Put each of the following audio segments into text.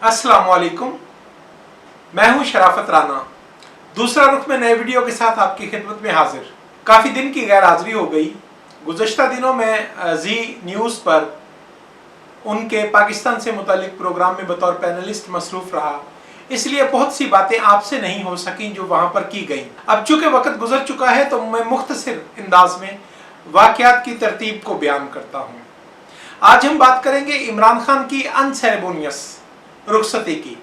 अस्सलाम वालेकुम, मैं हूं शराफत राना। दूसरा रुख में नए वीडियो के साथ आपकी खिदमत में हाजिर। काफ़ी दिन की गैर हाजिरी हो गई। गुज़श्ता दिनों में जी न्यूज़ पर उनके पाकिस्तान से मुतालिक प्रोग्राम में बतौर पैनलिस्ट मसरूफ़ रहा, इसलिए बहुत सी बातें आपसे नहीं हो सकी जो वहाँ पर की गई। अब चूँकि वक्त गुजर चुका है तो मैं मुख्तसर अंदाज में वाक़यात की तरतीब को बयान करता हूँ। आज हम बात करेंगे इमरान खान की अनसेरेमोनियस रुखसती की।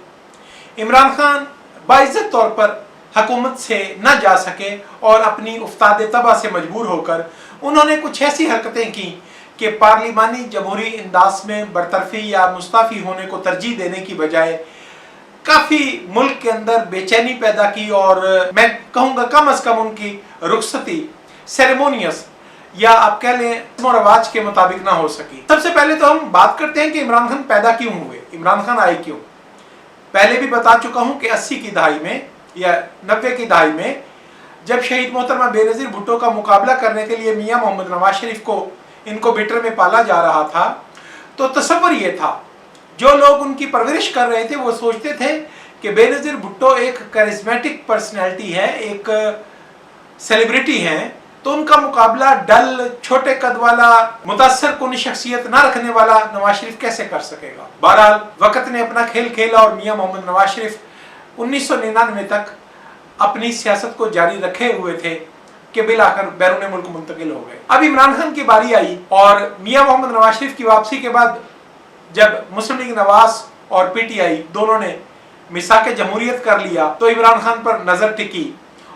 इमरान खान बाइज्जत तौर पर हुकूमत से न जा सके और अपनी उफ्ताद तबा से मजबूर होकर उन्होंने कुछ ऐसी हरकतें की कि पार्लिमानी जमहूरी अंदाज में बरतरफी या मुस्ताफ़ी होने को तरजीह देने की बजाय काफ़ी मुल्क के अंदर बेचैनी पैदा की, और मैं कहूँगा कम अज़ कम उनकी रुखसती सेरेमोनियस या आप कह लें रस्म रवाज के मुताबिक ना हो सकी। सबसे पहले तो हम बात करते हैं कि इमरान खान पैदा क्यों हुए, इमरान खान आए क्यों। पहले भी बता चुका हूं कि 80 की दहाई में या 90 की दहाई में जब शहीद मोहतरमा बेनज़ीर भुट्टो का मुकाबला करने के लिए मियां मोहम्मद नवाज शरीफ को इनको बिटर में पाला जा रहा था, तो तसव्वुर ये था, जो लोग उनकी परवरिश कर रहे थे वो सोचते थे कि बेनज़ीर भुट्टो एक करिश्मेटिक पर्सनैलिटी है, एक सेलिब्रिटी हैं, तो उनका मुकाबला डल छोटे कद वाला मुतासर कुन शख्सियत ना रखने वाला नवाज शरीफ कैसे कर सकेगा। बहरहाल वक्त ने अपना खेल खेला और मियां मोहम्मद नवाज शरीफ 1999 तक अपनी सियासत को जारी रखे हुए थे कि बिलाखिर बैरून मुल्क मुंतकिल हो गए। अब इमरान खान की बारी आई और मियां मोहम्मद नवाज शरीफ की वापसी के बाद जब मुस्लिम लीग नवाज और पीटीआई दोनों ने मिसाक जमहूरियत कर लिया तो इमरान खान पर नजर टिकी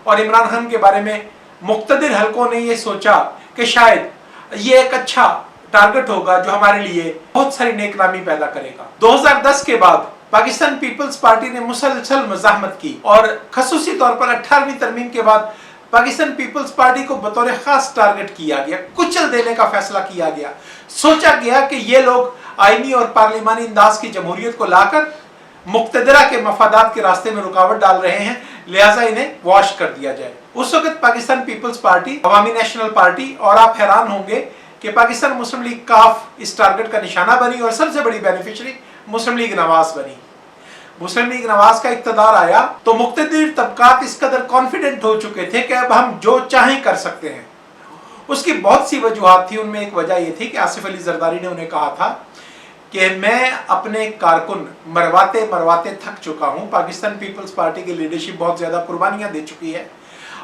और इमरान खान के बारे में मुक्तदिर हलकों ने ये सोचा कि शायद ये एक अच्छा टारगेट होगा जो हमारे लिए बहुत सारी नेकनामी पैदा करेगा। 2010 के बाद पाकिस्तान पीपल्स पार्टी ने मुसलसल मज़ाहमत की और खसूसी तौर पर 18वीं तरमीम के बाद पाकिस्तान पीपल्स पार्टी को बतौर खास टारगेट किया गया, कुचल देने का फैसला किया गया। सोचा गया कि ये लोग आईनी और पार्लिमानी अंदाज की जमहूरियत को लाकर मुक्तदरा के मफादात के रास्ते में रुकावट डाल रहे हैं, लिहाजा इन्हें वॉश कर दिया जाए। उस वक्त पाकिस्तान पीपल्स पार्टी, अवामी नेशनल पार्टी और आप हैरान होंगे कि पाकिस्तान मुस्लिम लीग काफ इस टारगेट का निशाना बनी और सबसे बड़ी बेनिफिशियरी मुस्लिम लीग नवाज बनी। मुस्लिम लीग नवाज का इक़्तिदार आया तो मुक्तदिर तबकात इस कदर कॉन्फिडेंट हो चुके थे कि अब हम जो चाहें कर सकते हैं। उसकी बहुत सी वजूहात थी, उनमें एक वजह यह थी कि आसिफ अली जरदारी ने उन्हें कहा था कि मैं अपने कारकुन मरवाते मरवाते थक चुका हूं, पाकिस्तान पीपल्स पार्टी की लीडरशिप बहुत ज्यादा कुर्बानियां दे चुकी है,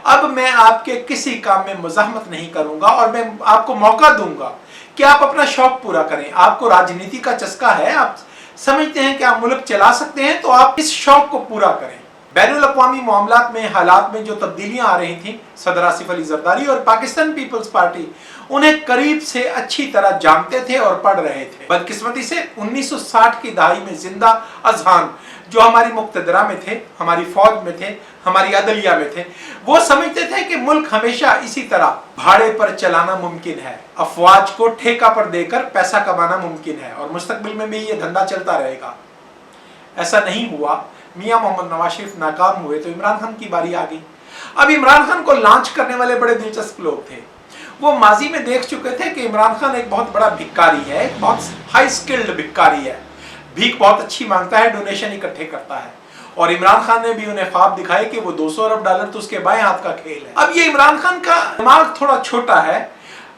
अब मैं आपके किसी काम में मुज़ाहमत नहीं करूंगा और मैं आपको मौका दूंगा कि आप अपना शौक पूरा करें। आपको राजनीति का चस्का है, आप समझते हैं कि आप मुल्क चला सकते हैं, तो आप इस शौक को पूरा करें। बैनुल अक़वामी मामलात में हालात में जो तब्दीलियां आ रही थी, सदर आसिफ अली जरदारी और पाकिस्तान पीपल्स पार्टी उन्हें करीब से अच्छी तरह जानते थे और पढ़ रहे थे। बदकिस्मती से 1960 की दहाई में जिंदा अजहान जो हमारी मुक्तदरा में थे, हमारी फौज में थे, हमारी अदलिया में थे, वो समझते थे कि मुल्क हमेशा इसी तरह भाड़े पर चलाना मुमकिन है, अफवाज को ठेका पर देकर पैसा कमाना मुमकिन है और मुस्तकबिल में भी ये धंधा चलता रहेगा। ऐसा नहीं हुआ। मियां मोहम्मद नवाज शरीफ नाकाम हुए तो इमरान खान की बारी आ गई। अब इमरान खान को लॉन्च करने वाले बड़े दिलचस्प लोग थे। वो माजी में देख चुके थे कि इमरान खान एक बहुत बड़ा भिखारी है, एक बहुत हाई स्किल्ड भिखारी है, भीख बहुत अच्छी मांगता है, डोनेशन इकट्ठे करता है। और इमरान खान ने भी उन्हें ख्वाब दिखाए कि वो 200 अरब डॉलर तो उसके बाएं हाथ का खेल है। अब ये इमरान खान का दिमाग थोड़ा छोटा है,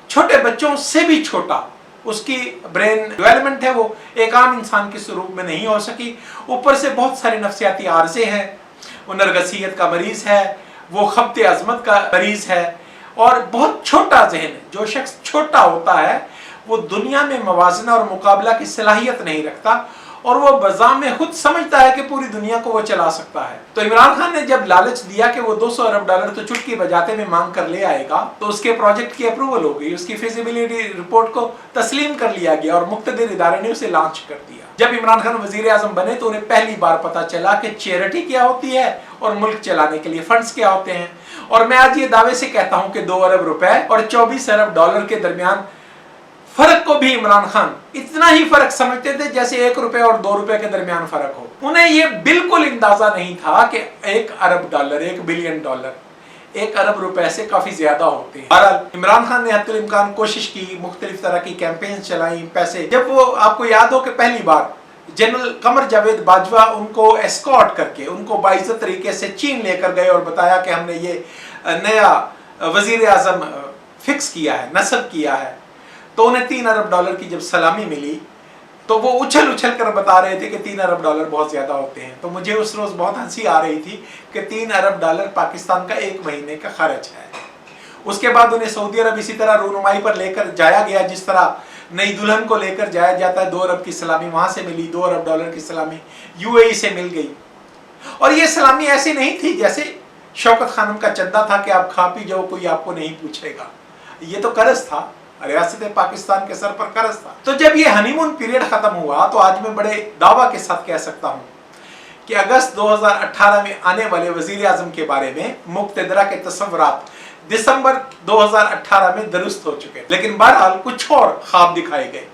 छोटे बच्चों से भी छोटा उसकी ब्रेन डेवलपमेंट है, वो एक आम इंसान के स्वरूप में नहीं हो सकी। ऊपर से बहुत सारे नफ्सियाती आर्जे हैं, वो नरगसियत का मरीज है, वो खब्ते अजमत का मरीज है और बहुत छोटा जहन है। जो शख्स छोटा होता है वो दुनिया में मवाजना और मुकाबला की सलाहियत नहीं रखता और वो बज़ाम में खुद समझता है कि पूरी दुनिया को वो चला सकता है। तो इमरान खान ने जब लालच दिया कि वो 200 अरब डॉलर तो चुटकी बजाते में मांग कर ले आएगा, तो उसके प्रोजेक्ट की अप्रूवल हो गई, उसकी फिजिबिलिटी रिपोर्ट को तस्लीम कर लिया गया और मुक्तदिर इदारे ने उसे लॉन्च कर दिया। जब इमरान खान वजीर आजम बने तो उन्हें पहली बार पता चला कि चैरिटी क्या होती है और मुल्क चलाने के लिए फंड्स क्या होते हैं। और मैं आज ये दावे से कहता हूं कि 2 अरब रुपए और 24 अरब डॉलर के दरमियान फर्क को भी इमरान खान इतना ही फर्क समझते थे जैसे 1 रुपए और 2 रुपए के दरमियान फर्क हो। उन्हें यह बिल्कुल अंदाजा नहीं था कि 1 अरब डॉलर, 1 बिलियन डॉलर 1 अरब रुपए से काफी ज्यादा होते हैं। बहरहाल इमरान खान ने हद्दुल इम्कान कोशिश की, मुख्तलिफ तरह की कैंपेन चलाई, पैसे। जब वो आपको याद हो कि पहली बार जनरल कमर जावेद बाजवा उनको एस्कॉर्ट करके उनको बाइज्जत तरीके से चीन लेकर गए और बताया कि हमने ये नया वजीर आजम फिक्स किया है, नस्ब किया है। तो उन्हें 3 अरब डॉलर की जब सलामी मिली तो वो उछल उछल कर बता रहे थे कि 3 अरब डॉलर बहुत ज्यादा होते हैं। तो मुझे उस रोज बहुत हंसी आ रही थी कि 3 अरब डॉलर पाकिस्तान का 1 महीने का खर्च है। उसके बाद उन्हें सऊदी अरब इसी तरह रूनुमाई पर लेकर जाया गया, जिस तरह नई दुल्हन को लेकर जाया जाता है। 2 अरब की सलामी वहां से मिली, 2 अरब डॉलर की सलामी यूएई से मिल गई। और ये सलामी ऐसी नहीं थी जैसे शौकत खानम का चंदा था कि आप खा पी जाओ, कोई आपको नहीं पूछेगा। ये तो कर्ज था, रियासत पाकिस्तान के सर पर कर्ज था। तो जब ये हनीमून पीरियड खत्म हुआ तो आज मैं बड़े दावा के साथ कह सकता हूं कि अगस्त 2018 में आने वाले वजीर आजम के बारे में मुक्तदरा के तस्वुरात दिसंबर 2018 में दुरुस्त हो चुके। लेकिन बहरहाल कुछ और ख्वाब दिखाए गए।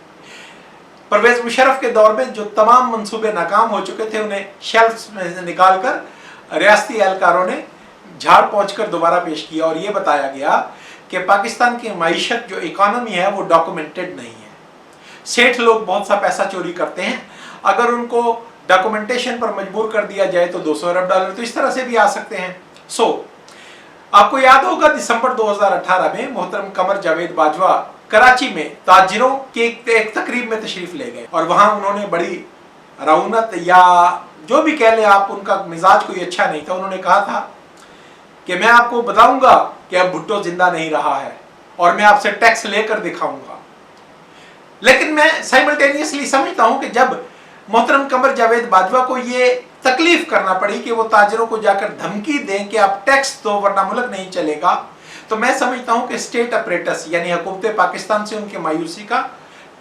परवेज मुशर्रफ के दौर में जो तमाम मंसूबे नाकाम हो चुके थे उन्हें शेल्फ्स में निकाल कर रियासती एहलकारों ने झाड़ पहुंचकर दोबारा पेश किया और ये बताया गया कि पाकिस्तान की मईशत जो इकोनॉमी है वो डॉक्यूमेंटेड नहीं है। सेठ लोग बहुत सा पैसा चोरी करते हैं, अगर उनको डॉक्यूमेंटेशन पर मजबूर कर दिया जाए तो 200 अरब डॉलर तो इस तरह से भी आ सकते हैं। आपको याद होगा दिसंबर 2018 में मोहतरम कमर जावेद बाजवा कराची में ताजिरों की एक तकरीब में तशरीफ ले गए और वहां उन्होंने बड़ी रौनत या जो भी कह ले आप, उनका मिजाज कोई अच्छा नहीं था। उन्होंने कहा था कि मैं आपको बताऊंगा कि अब भुट्टो जिंदा नहीं रहा है और मैं आपसे टैक्स लेकर दिखाऊंगा। लेकिन मैं साइमल्टेनियसली समझता हूं कि जब मोहतरम कमर जावेद बाजवा को ये तकलीफ करना पड़ी कि वो ताजरों को जाकर धमकी दें कि आप टैक्स दो वरना मुल्क नहीं चलेगा, तो मैं समझता हूं कि स्टेट अपरेटस यानी हुकूमत पाकिस्तान से उनकी मायूसी का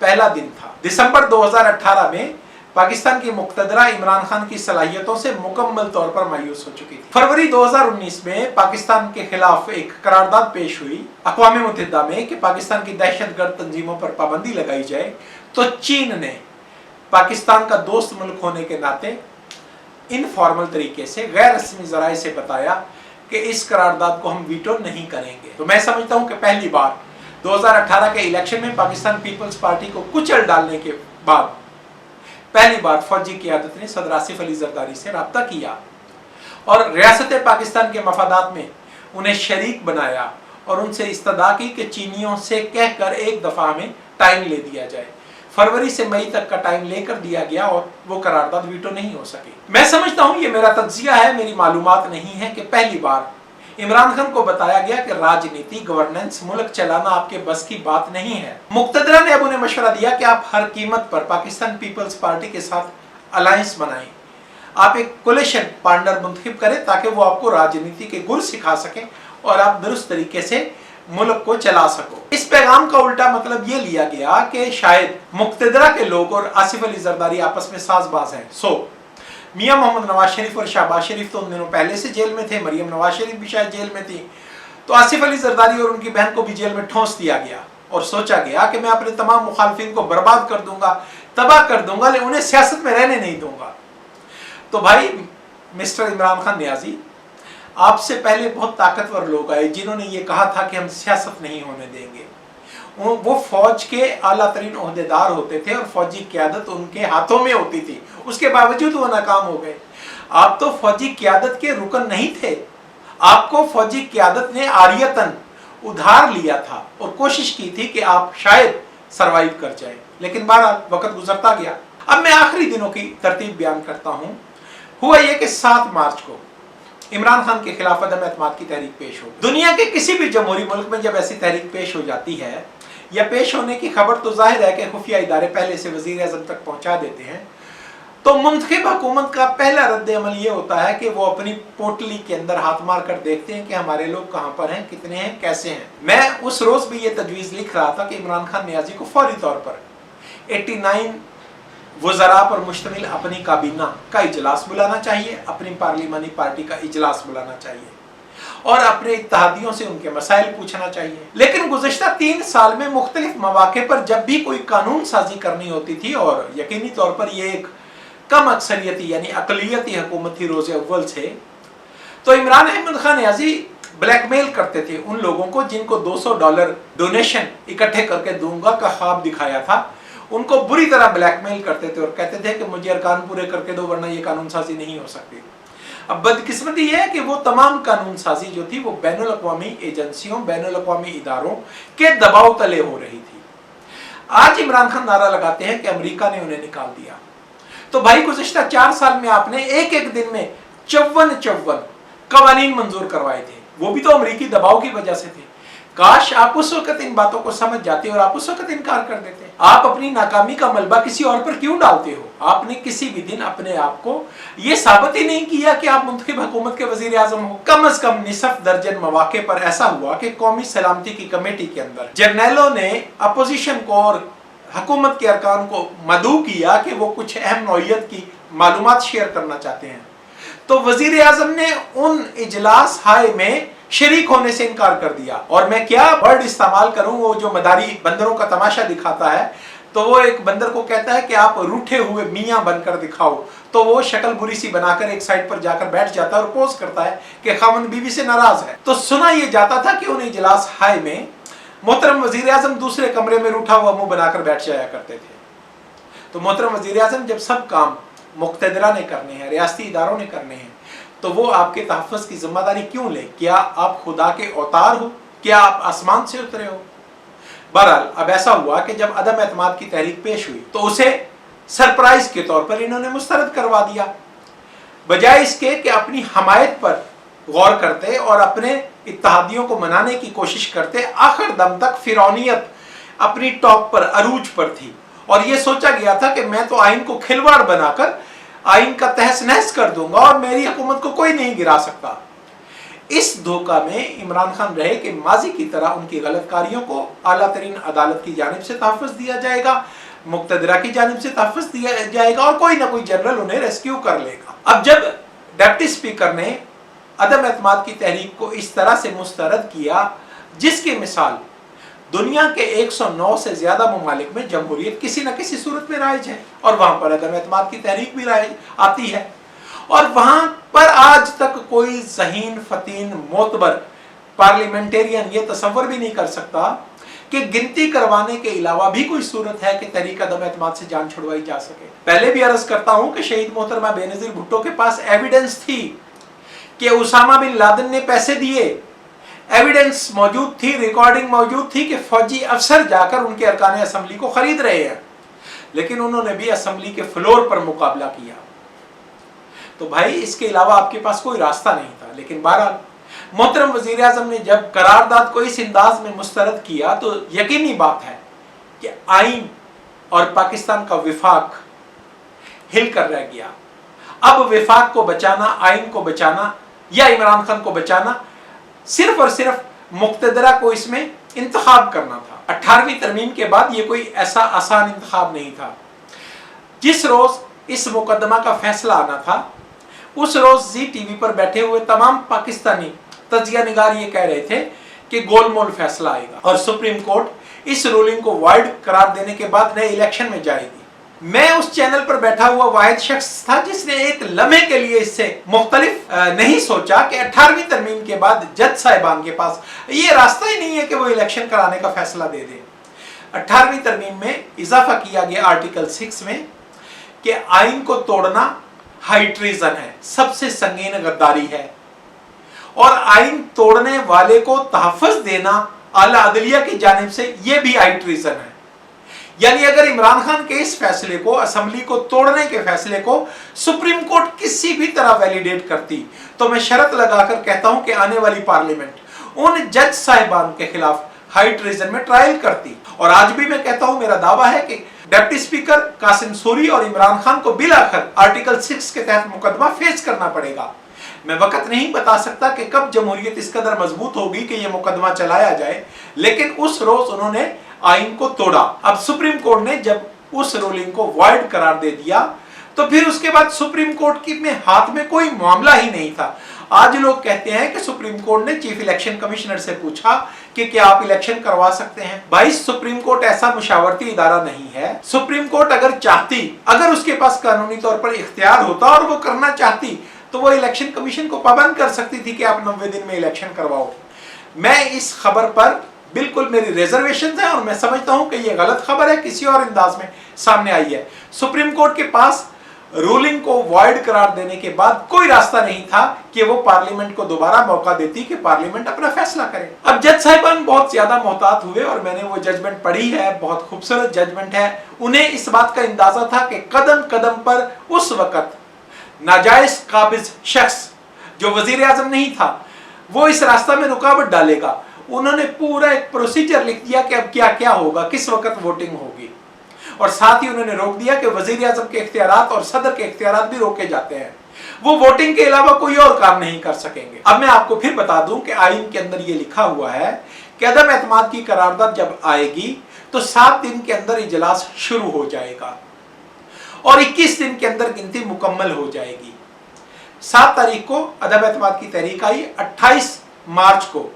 पहला दिन था। दिसंबर 2018 में पाकिस्तान की मुक्तदरा इमरान खान की सलाहियतों से मुकम्मल तौर पर मायूस हो चुकी थी। फरवरी 2019 में पाकिस्तान के खिलाफ एक करारदाद पेश हुई अक़वाम मुत्तहिदा में कि पाकिस्तान की दहशतगर्द तंजीमों पर पाबंदी लगाई जाए। तो चीन ने पाकिस्तान का दोस्त मुल्क होने के नाते इनफॉर्मल तरीके से गैर रस्मी ज़राए से बताया कि इस करारदाद को हम वीटो नहीं करेंगे। तो मैं समझता हूं कि पहली बार 2018 के इलेक्शन में पाकिस्तान पीपल्स पार्टी को कुचल डालने के बाद पहली बार फौजी क़यादत ने सदर आसिफ अली जरदारी से रब्ता किया और रियासत पाकिस्तान के मफादात में उन्हें शरीक बनाया और उनसे इस्तदा की कि चीनियों से कहकर एक दफ़ा में टाइम ले दिया जाए। फरवरी से मई तक का टाइम लेकर दिया गया और वो करारदाद वीटो नहीं हो सकी। मैं समझता हूं ये मेरा तज्जिया है, मेरी मालूमात नहीं है कि पहली बार इमरान खान को बताया गया कि राजनीति गवर्नेंस मुल्क चलाना आपके बस की बात नहीं है। मुक्तदरा ने अब उन्हें मशवरा दिया कि आप हर कीमत पर पाकिस्तान पीपल्स पार्टी के साथ अलायंस बनाएं, आप एक कोलिशन पार्टनर मुंतखब करें ताकि वो आपको राजनीति के गुर सिखा सकें और आप दुरुस्त तरीके से मुल्क को चला सको। इस पैगाम का उल्टा मतलब ये लिया गया कि शायद मुक्तदरा के लोग और आसिफ अली जरदारी आपस में साजबाज हैं। मियां मोहम्मद नवाज शरीफ और शहबाज शरीफ तो उन दिनों पहले से जेल में थे, मरियम नवाज शरीफ भी शायद जेल में थी, तो आसिफ अली जरदारी और उनकी बहन को भी जेल में ठोंस दिया गया और सोचा गया कि मैं अपने तमाम मुखालफिन को बर्बाद कर दूंगा, तबाह कर दूंगा, लेकिन उन्हें सियासत में रहने नहीं दूंगा। तो भाई मिस्टर इमरान खान नियाजी, आपसे पहले बहुत ताकतवर लोग आए जिन्होंने ये कहा था कि हम सियासत नहीं होने देंगे। वो फौज के आला तरीन ओहदेदार होते थे और फौजी क़यादत उनके हाथों में होती थी, उसके बावजूद वो नाकाम हो गए। आप तो फौजी क़यादत के रुकन नहीं थे, आपको फौजी क़यादत ने आरियतन उधार लिया था और कोशिश की थी कि आप शायद सरवाइव कर जाए, लेकिन बहरहाल वक्त गुजरता गया। अब मैं आखिरी दिनों की तरतीब बयान करता हूँ। हुआ यह कि 7 मार्च को इमरान खान के खिलाफ अदम एतमाद की तहरीक पेश हो। दुनिया के किसी भी जमहूरी मुल्क में जब ऐसी तहरीक पेश हो जाती है या पेश होने की खबर तो जाहिर है कि खुफिया इदारे पहले से वजीर आज़म तक पहुंचा देते हैं, तो मुंतखब हुकूमत का पहला रद्द अमल ये होता है कि वो अपनी पोटली के अंदर हाथ मार कर देखते हैं कि हमारे लोग कहाँ पर हैं, कितने हैं, कैसे हैं। मैं उस रोज भी ये तजवीज़ लिख रहा था कि इमरान खान नियाजी को फौरी तौर पर 89 वज़रा पर मुश्तमिल अपनी काबीना का इजलास बुलाना चाहिए, अपनी पार्लिमानी पार्टी का इजलास बुलाना चाहिए और अपने इत्तेहादियों से उनके मसाइल पूछना चाहिए। लेकिन गुज़श्ता 3 साल में मुख्तलिफ मौके पर जब भी कोई कानून साजी करनी होती थी, और यकीनी तौर पर यह एक कम अक्सरियती यानी अकलियती हुकूमत थी रोज़े अव्वल से, तो इमरान अहमद खान नियाजी ब्लैकमेल करते थे उन लोगों को जिनको $200 डोनेशन इकट्ठे करके दूंगा का ख्वाब दिखाया था। उनको बुरी तरह ब्लैकमेल करते थे और कहते थे कि मुझे अरकान पूरे करके दो वरना ये कानून साजी नहीं हो सकती। अब बदकिस्मती है कि वो तमाम कानून साजी जो थी वो बैनुल अक़वामी एजेंसियों, बैनुल अक़वामी इदारों के दबाव तले हो रही थी। आज इमरान खान नारा लगाते हैं कि अमेरिका ने उन्हें निकाल दिया। तो भाई गुज़िश्ता 4 साल में आपने एक एक दिन में 54 कवानीन मंजूर करवाए थे, वो भी तो अमेरिकी दबाव की वजह से थे। काश आप उस वक्त इन बातों को समझ जाते और आप उस वक्त इनकार कर देते। आप अपनी नाकामी का मलबा किसी और पर क्यों डालते हो? आपने किसी भी दिन अपने आप को ये साबित ही नहीं किया कि आप मुंतखब हुकूमत के वजीर आजम हो। कम अज कम निसफ दर्जन मौके पर ऐसा हुआ कि कौमी सलामती की कमेटी के अंदर जर्नैलों ने अपोजिशन को और हुकूमत के अरकान को मदऊ किया कि वो कुछ अहम नौइयत की मालूमात शेयर करना चाहते हैं, तो वजीर आजम ने उन इजलास हाय में शरीक होने से इनकार कर दिया। और मैं क्या वर्ड इस्तेमाल करूं, वो जो मदारी बंदरों का तमाशा दिखाता है, तो वो एक बंदर को कहता है कि आप रूठे हुए मियाँ बनकर दिखाओ, तो वो शक्ल बुरी सी बनाकर एक साइड पर जाकर बैठ जाता है और पोज करता है कि खामन बीवी से नाराज है। तो सुना ये जाता था कि उन इजलास हाय में मोहतरम वजीर आजम दूसरे कमरे में रूठा हुआ मुंह बनाकर बैठ जाया करते थे। तो मोहतरम वजीर आजम जब सब काम मुक्तदरा ने करने हैं, रियासती इदारों ने करने हैं, तो वो आपके तहफ़्फ़ुज़ की जिम्मेदारी क्यों ले? क्या आप खुदा के अवतार हो? क्या आप आसमान से उतरे हो? बहरहाल अब ऐसा हुआ कि जब अदम एतमाद की तहरीक पेश हुई तो उसे सरप्राइज के तौर पर इन्होंने मुस्तरद करवा दिया, बजाय इसके कि अपनी हमायत पर गौर करते और अपने इत्तेहादियों को मनाने की कोशिश करते। आखिर दम तक फिरौनियत अपनी टॉप पर, अरूज पर थी और ये सोचा गया था कि मैं तो आइन को खिलवाड़ बनाकर आइन का तहस नहस कर दूंगा और मेरी हुकूमत को कोई नहीं गिरा सकता। इस धोखा में इमरान खान रहे कि माजी की तरह उनकी गलतकारियों को आला तरीन अदालत की जानिब से तहफ़्फ़ुज़ दिया जाएगा, मुक्तदरा की जानिब से तहफ़्फ़ुज़ दिया जाएगा और कोई ना कोई जनरल उन्हें रेस्क्यू कर लेगा। अब जब डिप्टी स्पीकर ने अदम एतमाद की तहरीक को इस तरह से मुस्तरद किया जिसकी मिसाल दुनिया के 109 से ज्यादा ममालिक में जमहूरियत किसी न किसी सूरत में राइज है और वहां पर अदम एतमाद की तहरीक भी राइज आती है, और वहां पर आज तक कोई ज़हीन फतीन मोतबर पार्लियामेंटेरियन ये तसव्वुर भी नहीं कर सकता कि गिनती करवाने के अलावा भी कोई सूरत है कि तहरीक अदम एतमाद से जान छुड़वाई जा सके। पहले भी अर्ज करता हूं कि शहीद मोहतरमा बेनज़ीर भुट्टो के पास एविडेंस थी कि उसामा बिन लादेन ने पैसे दिए, एविडेंस मौजूद थी, रिकॉर्डिंग मौजूद थी कि फौजी अफसर जाकर उनके अरकान असम्बली को खरीद रहे हैं, लेकिन उन्होंने भी असम्बली के फ्लोर पर मुकाबला किया। तो भाई इसके अलावा आपके पास कोई रास्ता नहीं था। लेकिन बहरहाल मोहतरम वजीर आजम ने जब करारदाद को इस अंदाज में मुस्तरद किया तो यकीनी बात है कि आइन और पाकिस्तान का विफाक हिल कर रह गया। अब विफाक को बचाना, आइन को बचाना या इमरान खान को बचाना, सिर्फ और सिर्फ मुक्तदरा को इसमें इंतखाब करना था। 18वीं तरमीम के बाद ये कोई ऐसा आसान इंतखाब नहीं था। जिस रोज इस मुकदमा का फैसला आना था उस रोज जी टीवी पर बैठे हुए तमाम पाकिस्तानी तजिया निगार ये कह रहे थे कि गोलमोल फैसला आएगा और सुप्रीम कोर्ट इस रूलिंग को वाइड करार देने के बाद नए इलेक्शन में जाएगी। मैं उस चैनल पर बैठा हुआ वाहिद शख्स था जिसने एक लम्हे के लिए इससे मुख्तलिफ नहीं सोचा कि 18वीं तरमीम के बाद जज साहिबान के पास ये रास्ता ही नहीं है कि वो इलेक्शन कराने का फैसला दे दे। 18वीं तरमीम में इजाफा किया गया आर्टिकल 6 में कि आइन को तोड़ना हाई ट्रीजन है, सबसे संगीन गद्दारी है, और आइन तोड़ने वाले को तहफ़्फ़ुज़ देना आला अदलिया की जानिब से यह भी हाई ट्रीजन है। यानी अगर इमरान खान के इस फैसले को, असम्बली को तोड़ने के फैसले को सुप्रीम कोर्ट किसी भी तरह वैलिडेट करती तो मैं शर्त लगाकर कहता हूं कि आने वाली पार्लियामेंट उन जज साहिबान के खिलाफ हाई ट्रीजन में ट्रायल करती। और आज भी मैं कहता हूं, मेरा दावा है कि डिप्टी स्पीकर कासिम सूरी और इमरान खान को बिलाखिर आर्टिकल 6 के तहत मुकदमा फेस करना पड़ेगा। मैं वक्त नहीं बता सकता कि कब जमहूरियत इस कदर मजबूत होगी कि यह मुकदमा चलाया जाए, लेकिन उस रोज उन्होंने आइन को तोड़ा। अब सुप्रीम कोर्ट ने जब उस रूलिंग को वाइड करार दे दिया तो फिर उसके बाद सुप्रीम कोर्ट की में हाथ में कोई मामला ही नहीं था। आज लोग कहते हैं कि सुप्रीम कोर्ट ने चीफ इलेक्शन कमिश्नर से पूछा कि क्या आप इलेक्शन करवा सकते हैं। भाई सुप्रीम कोर्ट ऐसा मुशावरती इदारा नहीं है। सुप्रीम कोर्ट अगर चाहती, अगर उसके पास कानूनी तौर पर इख्तियार होता और वो करना चाहती तो वो इलेक्शन कमीशन को पाबंद कर सकती थी कि आप 90 दिन में इलेक्शन करवाओ। मैं इस खबर पर बिल्कुल मेरी रिजर्वेशन है और मैं समझता हूं कि यह गलत खबर है, किसी और अंदाज में सामने आई है। सुप्रीम कोर्ट के पास रूलिंग को वॉइड करार देने के बाद कोई रास्ता नहीं था कि वो पार्लियामेंट को दोबारा मौका देती कि पार्लियामेंट अपना फैसला करे। अब जज साहिबान बहुत ज्यादा मोहतात हुए और मैंने वो जजमेंट पढ़ी है, बहुत खूबसूरत जजमेंट है। उन्हें इस बात का अंदाजा था कि कदम कदम पर उस वक्त नाजायज काबिज शख्स जो वजीर आजम नहीं था वो इस रास्ता में रुकावट डालेगा। उन्होंने पूरा एक प्रोसीजर लिख दिया कि अब क्या क्या होगा, किस वक्त वोटिंग होगी, और साथ ही उन्होंने रोक दिया कि वजीर आजम के इख्तियारात और सदर के इख्तियारात भी रोके जाते हैं, वो वोटिंग के अलावा कोई और काम नहीं कर सकेंगे। अब मैं आपको फिर बता दूं कि आईन के अंदर ये लिखा हुआ है कि अदम एतमाद की करारदाद जब आएगी तो 7 दिन के अंदर इजलास शुरू हो जाएगा और 21 दिन के अंदर गिनती मुकम्मल हो जाएगी। 7 तारीख को अदम एतमाद की तहरीक आई, 28 मार्च को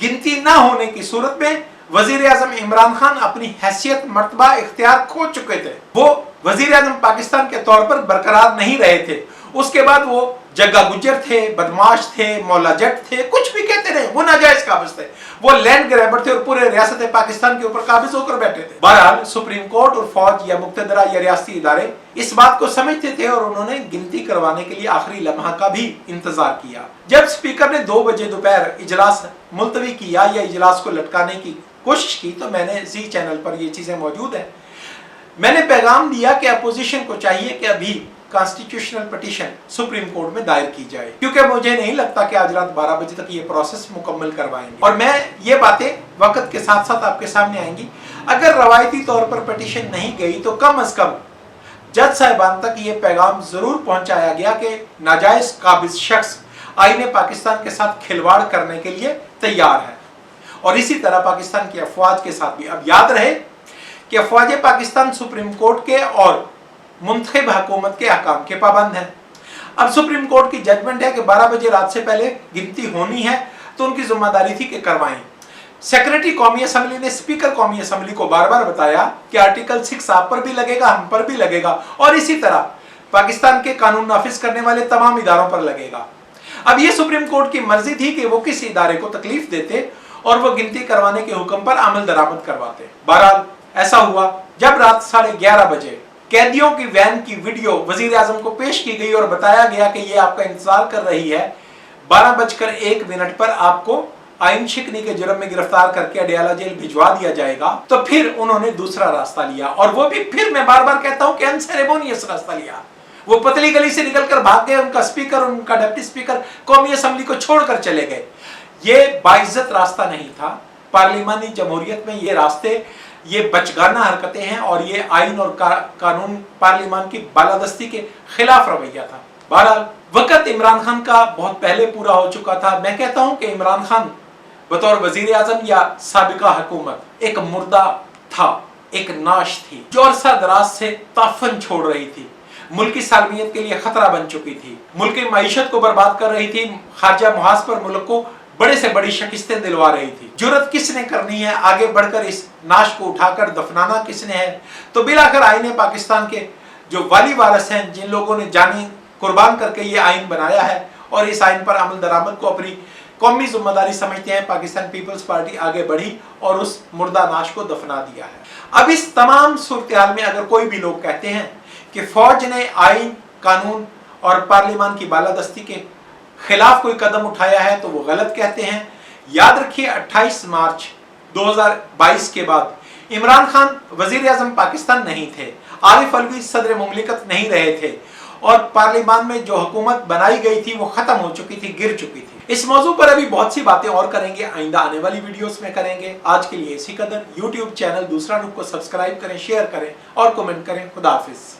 गिनती ना होने की सूरत में वजीर आजम इमरान खान अपनी हैसियत मर्तबा इख्तियार खो चुके थे। वो वजीर आजम पाकिस्तान के तौर पर बरकरार नहीं रहे थे। उसके बाद वो जग्गा गुज्जर थे, बदमाश थे, मौला जट थे, कुछ भी कहते रहे, वो नाजायज काबिज थे, वो लैंड ग्रैबर थे और पूरे रियासत पाकिस्तान के ऊपर काबिज होकर बैठे थे। बहरहाल सुप्रीम कोर्ट और फौज या मुक्तदरा या रियासती इदारे इस बात को समझते थे और उन्होंने गिनती करवाने के लिए आखिरी लम्हा का भी इंतजार किया। जब स्पीकर ने 2 बजे दोपहर इजलास मुलतवी किया या इजलास को लटकाने की कोशिश की तो मैंने जी चैनल पर ये चीजें मौजूद है, मैंने पैगाम दिया कि अपोजिशन को चाहिए कि अभी कॉन्स्टिट्यूशनल पिटीशन सुप्रीम कोर्ट में दायर की जाए, क्योंकि मुझे नहीं लगता कि आज रात 12 बजे तक ये प्रोसेस मुकम्मल करवाएंगे। और मैं ये बातें वक्त के साथ साथ आपके सामने आएंगी। अगर रवायती तौर पर पिटीशन नहीं गई तो कम अज कम जज साहिबान तक ये पैगाम जरूर पहुंचाया गया कि नाजायज काबिज शख्स आईने पाकिस्तान के साथ खिलवाड़ करने के लिए तैयार है, और इसी तरह पाकिस्तान की अफवाज के साथ भी। अब याद रहे कि अफवाज पाकिस्तान सुप्रीम कोर्ट के और मुंतखब हुकूमत के अहकाम के पाबंद हैं। अब सुप्रीम कोर्ट की जजमेंट है कि 12 बजे रात से पहले गिनती होनी है, तो उनकी जिम्मेदारी थी कि करवाएं। सेक्रेटरी कौमी असम्बली ने स्पीकर कौमी असम्बली को बार बार बताया कि आर्टिकल 6 आप पर भी लगेगा, हम पर भी लगेगा, और इसी तरह पाकिस्तान के कानून नाफिज करने वाले तमाम इदारों पर लगेगा। अब ये सुप्रीम कोर्ट की मर्जी थी कि वो किस इदारे को तकलीफ देते और वो गिनती करवाने के हुक्म पर अमल दरामद करवाते। बहरहाल ऐसा हुआ। जब रात 11:30 बजे कैदियों की वैन की वीडियो वजीर आजम को पेश की गई और बताया गया कि ये आपका इंतजार कर रही है, 12:01 पर आपको आइन शिकनी के जुर्म में गिरफ्तार करके अडियाला जेल भिजवा दिया जाएगा, तो फिर उन्होंने दूसरा रास्ता लिया, और वो भी फिर मैं बार बार कहता हूं कि अनसेरेमोनियस रास्ता लिया। वो पतली गली से निकलकर भाग गए, उनका स्पीकर, उनका डिप्टी स्पीकर कौमी असम्बली को छोड़कर चले गए। ये बाइज्जत रास्ता नहीं था। पार्लिमानी जमहूरियत में ये रास्ते, ये बचगाना हरकतें हैं और ये आइन और कानून पार्लिमान की बालादस्ती के खिलाफ रवैया था। बहरहाल वक्त इमरान खान का बहुत पहले पूरा हो चुका था। मैं कहता हूं कि इमरान खान बतौर वजीर आजम या साबिका हुकूमत एक मुर्दा था, एक नाश थी जो अरसा दराज से ताफन छोड़ रही थी, मुल्क की सालमियत के लिए खतरा बन चुकी थी, मुल्क की मईशत को बर्बाद कर रही थी, खारजा मुहाज पर मुल्क को बड़े से बड़ी शिकस्तें दिलवा रही थी। जुर्रत किसने करनी है, आगे बढ़कर इस नाश को उठाकर दफनाना किसने है? तो बिलाखिर आईने पाकिस्तान के जो वाली वारिस हैं, जिन लोगों ने जानी कुर्बान करके ये आइन बनाया है और इस आइन पर अमल दरामद को अपनी कौमी जिम्मेदारी समझते हैं, पाकिस्तान पीपल्स पार्टी आगे बढ़ी और उस मुर्दा नाश को दफना दिया है। अब इस तमाम सूरत में अगर कोई भी लोग कहते हैं कि फौज ने आइन, कानून और पार्लिमान की बालादस्ती के खिलाफ कोई कदम उठाया है तो वो गलत कहते हैं। याद रखिए 28 मार्च 2022 के बाद इमरान खान वजीर आजम पाकिस्तान नहीं थे, आरिफ अलवी सदर मुमलिकत नहीं रहे थे, और पार्लिमान में जो हुकूमत बनाई गई थी वो खत्म हो चुकी थी, गिर चुकी थी। इस मौजू पर अभी बहुत सी बातें और करेंगे, आइंदा आने वाली वीडियोस में करेंगे। आज के लिए इसी कदर। यूट्यूब चैनल दूसरा रुख को सब्सक्राइब करें, शेयर करें और कमेंट करें। खुदा हाफिज।